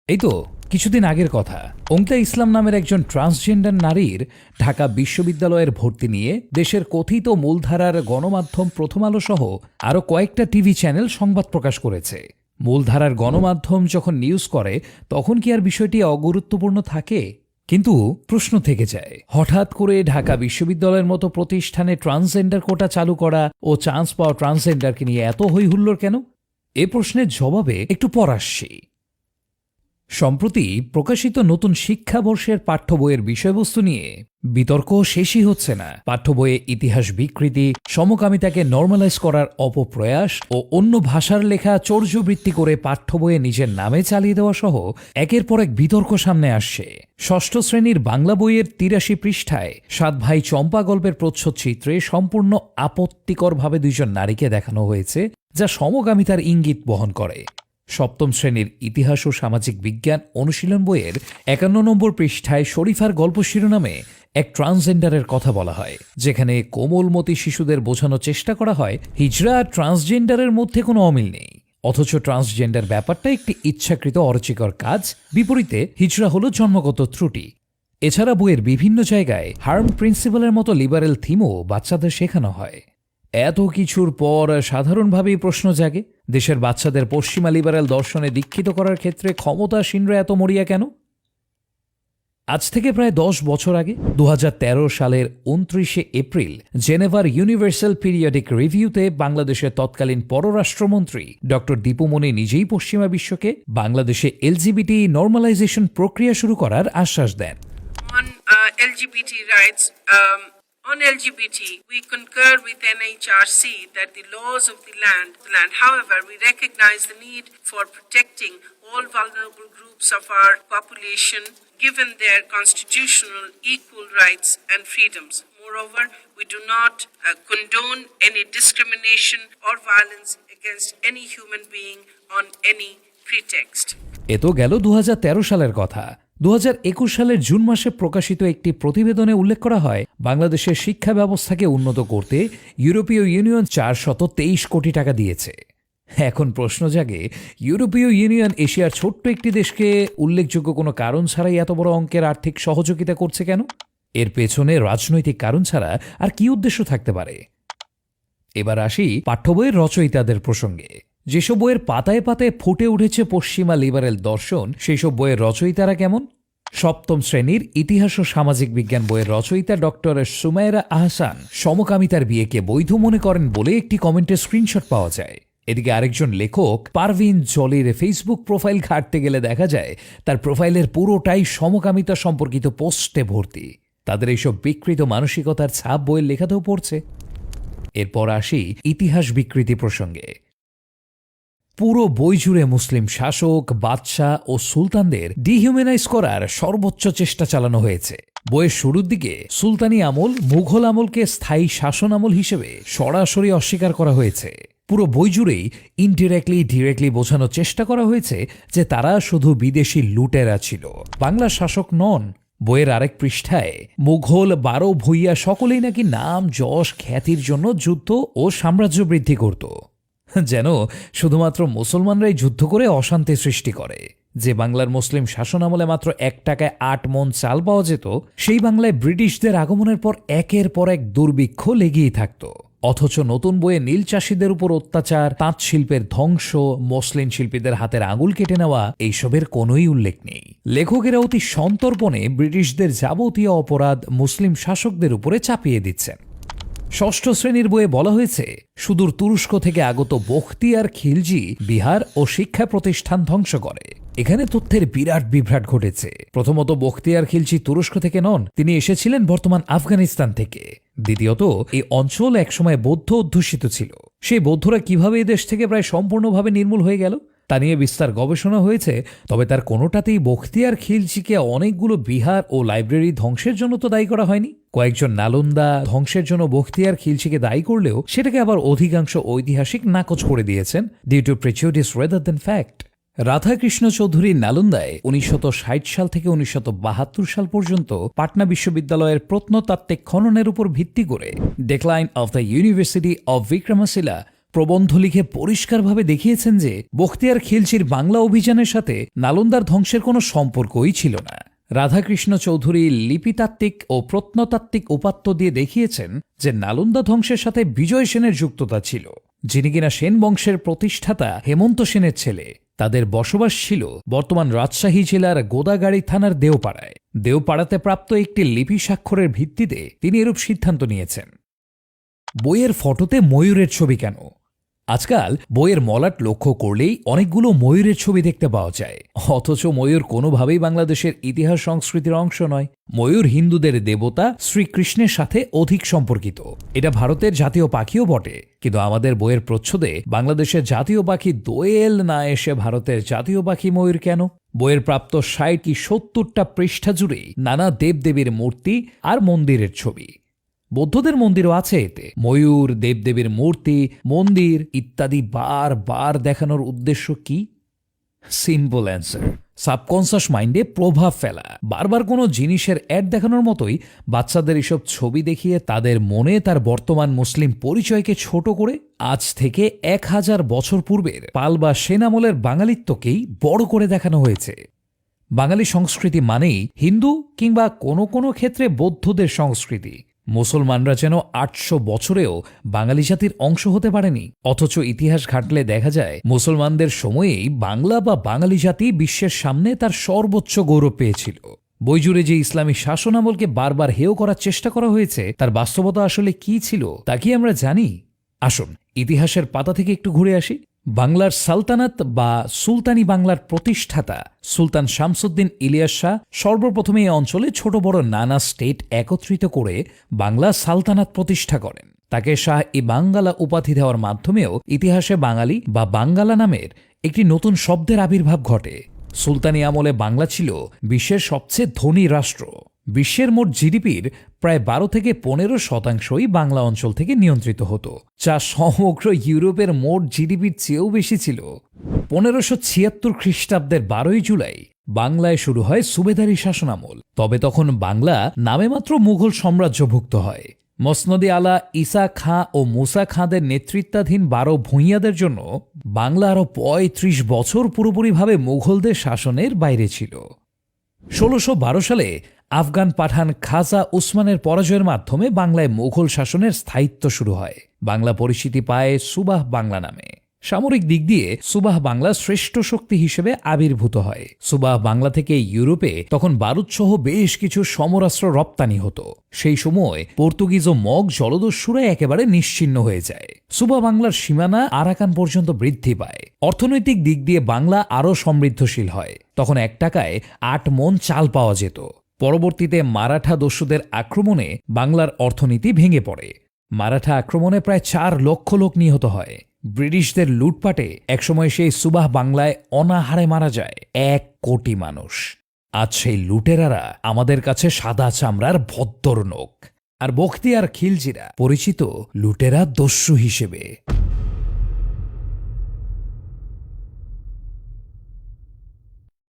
এই তো কিছুদিন আগের কথা, অঙ্কিতা ইসলাম নামের একজন ট্রান্সজেন্ডার নারীর ঢাকা বিশ্ববিদ্যালয়ের ভর্তি নিয়ে দেশের কথিত মূলধারার গণমাধ্যম প্রথম আলো সহ আরও কয়েকটা টিভি চ্যানেল সংবাদ প্রকাশ করেছে। মূলধারার গণমাধ্যম যখন নিউজ করে তখন কি আর বিষয়টি অগুরুত্বপূর্ণ থাকে? কিন্তু প্রশ্ন থেকে যায়, হঠাৎ করে ঢাকা বিশ্ববিদ্যালয়ের মতো প্রতিষ্ঠানে ট্রান্সজেন্ডার কোটা চালু করা ও চান্স পাওয়া ট্রান্সজেন্ডারকে নিয়ে এত হইহুল্লোড় কেন? এ প্রশ্নের জবাবে একটু পর আসছি। সম্প্রতি প্রকাশিত নতুন শিক্ষাবর্ষের পাঠ্য বইয়ের বিষয়বস্তু নিয়ে বিতর্ক শেষই হচ্ছে না। পাঠ্য বইয়ে ইতিহাস বিকৃতি, সমকামিতাকে নর্মালাইজ করার অপপ্রয়াস ও অন্য ভাষার লেখা চর্যবৃত্তি করে পাঠ্য বইয়ে নিজের নামে চালিয়ে দেওয়া সহ একের পর এক বিতর্ক সামনে আসছে। ষষ্ঠ শ্রেণীর বাংলা বইয়ের ৮৩ পৃষ্ঠায় ৭ ভাই চম্পা গল্পের প্রচ্ছদচিত্রে সম্পূর্ণ আপত্তিকরভাবে দুইজন নারীকে দেখানো হয়েছে, যা সমকামিতার ইঙ্গিত বহন করে। সপ্তম শ্রেণীর ইতিহাস ও সামাজিক বিজ্ঞান অনুশীলন বইয়ের ৫১ নম্বর পৃষ্ঠায় শরীফার গল্প শিরোনামে এক ট্রান্সজেন্ডারের কথা বলা হয়, যেখানে কোমলমতি শিশুদের বোঝানোর চেষ্টা করা হয় হিজড়া আর ট্রান্সজেন্ডারের মধ্যে কোনো অমিল নেই। অথচ ট্রান্সজেন্ডার ব্যাপারটা একটি ইচ্ছাকৃত অরুচিকর কাজ, বিপরীতে হিজড়া হলো জন্মগত ত্রুটি। এছাড়া বইয়ের বিভিন্ন জায়গায় হার্ম প্রিন্সিপালের মতো লিবারেল থিমও বাচ্চাদের শেখানো হয়। এত কিছুর পর সাধারণভাবেই প্রশ্ন জাগে, দেশের বাচ্চাদের পশ্চিমা লিবারেল দর্শনে দীক্ষিত করার ক্ষেত্রে ক্ষমতাসীনরা এত মরিয়া কেন? আজ থেকে প্রায় ১০ বছর আগে ২০১৩ সালের ২৯শে এপ্রিল জেনেভার ইউনিভার্সাল পিরিয়ডিক রিভিউতে বাংলাদেশের তৎকালীন পররাষ্ট্রমন্ত্রী ডক্টর দীপুমনি নিজেই পশ্চিমা বিশ্বকে বাংলাদেশে এলজিবিটি নর্মালাইজেশন প্রক্রিয়া শুরু করার আশ্বাস দেন। On LGBT, we concur with NHRC that the laws of the land. However, we recognize the need for protecting all vulnerable groups of our population, given their constitutional equal rights and freedoms. Moreover, we do not condone any discrimination or violence against any human being on any pretext. এ তো গেল ২০১৩ সালের কথা। ২০২১ সালের June মাসে প্রকাশিত একটি প্রতিবেদনে উল্লেখ করা হয়, বাংলাদেশের শিক্ষা ব্যবস্থাকে উন্নত করতে ইউরোপীয় ইউনিয়ন ৪২৩ কোটি টাকা দিয়েছে। এখন প্রশ্ন জাগে, ইউরোপীয় ইউনিয়ন এশিয়ার ছোট্ট একটি দেশকে উল্লেখযোগ্য কোনো কারণ ছাড়াই এত বড় অঙ্কের আর্থিক সহযোগিতা করছে কেন? এর পেছনে রাজনৈতিক কারণ ছাড়া আর কি উদ্দেশ্য থাকতে পারে? এবার আসি পাঠ্য বইয়ের রচয়িতাদের প্রসঙ্গে। যেসব বইয়ের পাতায় পাতায় ফুটে উঠেছে পশ্চিমা লিবারেল দর্শন, সেই সব বইয়ের রচয়িতারা কেমন? সপ্তম শ্রেণীর ইতিহাস ও সামাজিক বিজ্ঞান বইয়ের রচয়িতা ডক্টর সুমাইরা আহসান সমকামিতার বিয়েকে বৈধ মনে করেন বলে একটি কমেন্টের স্ক্রিনশট পাওয়া যায়। এদিকে আরেকজন লেখক পারভিন জলির ফেসবুক প্রোফাইল ঘাঁটতে গেলে দেখা যায় তার প্রোফাইলের পুরোটাই সমকামিতা সম্পর্কিত পোস্টে ভর্তি। তাদের এইসব বিকৃত মানসিকতার ছাপ বইয়ের লেখাতেও পড়ছে। এরপর আসি ইতিহাস বিকৃতি প্রসঙ্গে। পুরো বই জুড়ে মুসলিম শাসক, বাদশাহ ও সুলতানদের ডিহিউম্যানাইজ করার সর্বোচ্চ চেষ্টা চালানো হয়েছে। বইয়ের শুরুর দিকে সুলতানি আমল, মুঘল আমলকে স্থায়ী শাসন আমল হিসেবে সরাসরি অস্বীকার করা হয়েছে। পুরো বই জুড়েই ডিরেক্টলি বোঝানোর চেষ্টা করা হয়েছে যে তারা শুধু বিদেশি লুটেরা ছিল, বাংলা শাসক নন। বইয়ের আরেক পৃষ্ঠায় মুঘল, ১২ ভূঁইয়া সকলেই নাকি নাম, যশ, খ্যাতির জন্য যুদ্ধ ও সাম্রাজ্য বৃদ্ধি করত, যেন শুধুমাত্র মুসলমানরাই যুদ্ধ করে অশান্তি সৃষ্টি করে। যে বাংলার মুসলিম শাসন আমলে মাত্র ১ টাকায় ৮ মণ চাল পাওয়া যেত, সেই বাংলায় ব্রিটিশদের আগমনের পর একের পর এক দুর্ভিক্ষ লেগেই থাকত। অথচ নতুন বইয়ে নীল চাষিদের উপর অত্যাচার, তাঁত শিল্পের ধ্বংস, মসলিন শিল্পীদের হাতের আঙুল কেটে নেওয়া, এইসবের কোনোই উল্লেখ নেই। লেখকেরা অতি সন্তর্পণে ব্রিটিশদের যাবতীয় অপরাধ মুসলিম শাসকদের উপরে চাপিয়ে দিচ্ছেন। ষষ্ঠ শ্রেণীর বইয়ে বলা হয়েছে সুদূর তুরস্ক থেকে আগত বখতিয়ার খিলজি বিহার ও শিক্ষা প্রতিষ্ঠান ধ্বংস করে। এখানে তথ্যের বিরাট বিভ্রাট ঘটেছে। প্রথমত, বখতিয়ার খিলজি তুরস্ক থেকে নন, তিনি এসেছিলেন বর্তমান আফগানিস্তান থেকে। দ্বিতীয়ত, এই অঞ্চল একসময় বৌদ্ধ অধ্যুষিত ছিল। সেই বৌদ্ধরা কিভাবে এই দেশ থেকে প্রায় সম্পূর্ণভাবে নির্মূল হয়ে গেল তা নিয়ে বিস্তার গবেষণা হয়েছে, তবে তার কোনোটাতেই বখতিয়ার খিলজিকে অনেকগুলো বিহার ও লাইব্রেরি ধ্বংসের জন্য তো দায়ী করা হয়নি। কয়েকজন নালন্দা ধ্বংসের জন্য বখতিয়ার খিলজিকে দায়ী করলেও সেটাকে আবার অধিকাংশ ঐতিহাসিক নাকচ করে দিয়েছেন, due to prejudice rather than fact. Radhakrishna Chowdhury নালন্দায় ১৯৬০ সাল থেকে ১৯৭২ সাল পর্যন্ত পাটনা বিশ্ববিদ্যালয়ের প্রত্নতাত্ত্বিক খননের উপর ভিত্তি করে decline of the university of Vikramshila প্রবন্ধ লিখে পরিষ্কারভাবে দেখিয়েছেন যে বখতিয়ার খিলজির বাংলা অভিযানের সাথে নালন্দার ধ্বংসের কোনো সম্পর্কই ছিল না। রাধাকৃষ্ণ চৌধুরী লিপিতাত্ত্বিক ও প্রত্নতাত্ত্বিক উপাত্ত দিয়ে দেখিয়েছেন যে নালন্দা ধ্বংসের সাথে বিজয় সেনের যুক্ততা ছিল, যিনি কিনা সেন বংশের প্রতিষ্ঠাতা হেমন্ত সেনের ছেলে। তাদের বসবাস ছিল বর্তমান রাজশাহী জেলার গোদাগাড়ি থানার দেওপাড়ায়। দেওপাড়াতে প্রাপ্ত একটি লিপি স্বাক্ষরের ভিত্তিতে তিনি এরূপ সিদ্ধান্ত নিয়েছেন। বইয়ের ফটোতে ময়ূরের ছবি কেন? আজকাল বইয়ের মলাট লক্ষ্য করলেই অনেকগুলো ময়ূরের ছবি দেখতে পাওয়া যায়, অথচ ময়ূর কোনোভাবেই বাংলাদেশের ইতিহাস সংস্কৃতির অংশ নয়। ময়ূর হিন্দুদের দেবতা শ্রীকৃষ্ণের সাথে অধিক সম্পর্কিত। এটা ভারতের জাতীয় পাখিও বটে, কিন্তু আমাদের বইয়ের প্রচ্ছদে বাংলাদেশের জাতীয় পাখি দোয়েল না এসে ভারতের জাতীয় পাখি ময়ূর কেন? বইয়ের প্রাপ্ত ৬০ কি ৭০টা পৃষ্ঠা জুড়েই নানা দেবদেবীর মূর্তি আর মন্দিরের ছবি। বৌদ্ধদের মন্দিরও আছে এতে। ময়ূর, দেবদেবীর মূর্তি, মন্দির ইত্যাদি বারবার দেখানোর উদ্দেশ্য কি? সিম্পল অ্যান্সার, সাবকনশাস মাইন্ডে প্রভাব ফেলা। বারবার কোনো জিনিসের অ্যাড দেখানোর মতোই বাচ্চাদের এসব ছবি দেখিয়ে তাদের মনে তার বর্তমান মুসলিম পরিচয়কে ছোট করে আজ থেকে ১০০০ বছর পূর্বের পাল বা সেন আমলের বাঙালিত্বকেই বড় করে দেখানো হয়েছে। বাঙালি সংস্কৃতি মানেই হিন্দু কিংবা কোনো কোনো ক্ষেত্রে বৌদ্ধদের সংস্কৃতি। মুসলমানরা যেন ৮০০ বছরেও বাঙালি জাতির অংশ হতে পারেনি, অথচ ইতিহাস ঘাটলে দেখা যায় মুসলমানদের সময়েই বাংলা বা বাঙালি জাতি বিশ্বের সামনে তার সর্বোচ্চ গৌরব পেয়েছিল। বই জুড়ে যে ইসলামী শাসনামলকে বারবার হেয় করার চেষ্টা করা হয়েছে, তার বাস্তবতা আসলে কি ছিল তা কি আমরা জানি? আসুন ইতিহাসের পাতা থেকে একটু ঘুরে আসি। বাংলার সালতানাত বা সুলতানি বাংলার প্রতিষ্ঠাতা সুলতান শামসুদ্দিন ইলিয়াস শাহ সর্বপ্রথমে এই অঞ্চলে ছোট বড় নানা স্টেট একত্রিত করে বাংলা সালতানাত প্রতিষ্ঠা করেন। তাকে শাহ ই বাঙ্গালা উপাধি দেওয়ার মাধ্যমেও ইতিহাসে বাঙালি বা বাঙ্গালা নামের একটি নতুন শব্দের আবির্ভাব ঘটে। সুলতানি আমলে বাংলা ছিল বিশ্বের সবচেয়ে ধনী রাষ্ট্র। বিশ্বের মোট জিডিপির প্রায় ১২ থেকে ১৫% বাংলা অঞ্চল থেকে নিয়ন্ত্রিত হতো, যা সমগ্র ইউরোপের মোট জিডিপির চেয়েও বেশি ছিল। ১৫৭৬ খ্রিস্টাব্দের ১২ই জুলাই বাংলায় শুরু হয় সুবেদারি শাসনামল। তবে তখন বাংলা নামে মাত্র মুঘল সাম্রাজ্যভুক্ত হয়। মসনদে আলা ঈসা খাঁ ও মুসা খাঁদের নেতৃত্বাধীন ১২ ভূঁইয়াদের জন্য বাংলা আরও ৩৫ বছর পুরোপুরিভাবে মুঘলদের শাসনের বাইরে ছিল। ১৬১২ সালে আফগান পাঠান খাজা উসমানের পরাজয়ের মাধ্যমে বাংলায় মুঘল শাসনের স্থায়িত্ব শুরু হয়। বাংলা পরিচিতি পায় সুবাহ বাংলা নামে। সামরিক দিক দিয়ে সুবাহ বাংলা শ্রেষ্ঠ শক্তি হিসেবে আবির্ভূত হয়। সুবাহ বাংলা থেকে ইউরোপে তখন বারুদসহ বেশ কিছু সমরাস্ত্র রপ্তানি হতো। সেই সময় পর্তুগিজ ও মগ জলদস্যুরা একেবারে নিশ্চিহ্ন হয়ে যায়। সুবাহ বাংলার সীমানা আরাকান পর্যন্ত বৃদ্ধি পায়। অর্থনৈতিক দিক দিয়ে বাংলা আরও সমৃদ্ধশীল হয়। তখন ১ টাকায় ৮ মণ চাল পাওয়া যেত। পরবর্তীতে মারাঠা দস্যুদের আক্রমণে বাংলার অর্থনীতি ভেঙে পড়ে। মারাঠা আক্রমণে প্রায় ৪ লক্ষ লোক নিহত হয়। ব্রিটিশদের লুটপাটে একসময় সেই সুবাহ বাংলায় অনাহারে মারা যায় ১ কোটি মানুষ। আজ সেই লুটেরারা আমাদের কাছে সাদা চামড়ার ভদ্দর নোক, আর বখতিয়ার খিলজিরা পরিচিত লুটেরা দস্যু হিসেবে।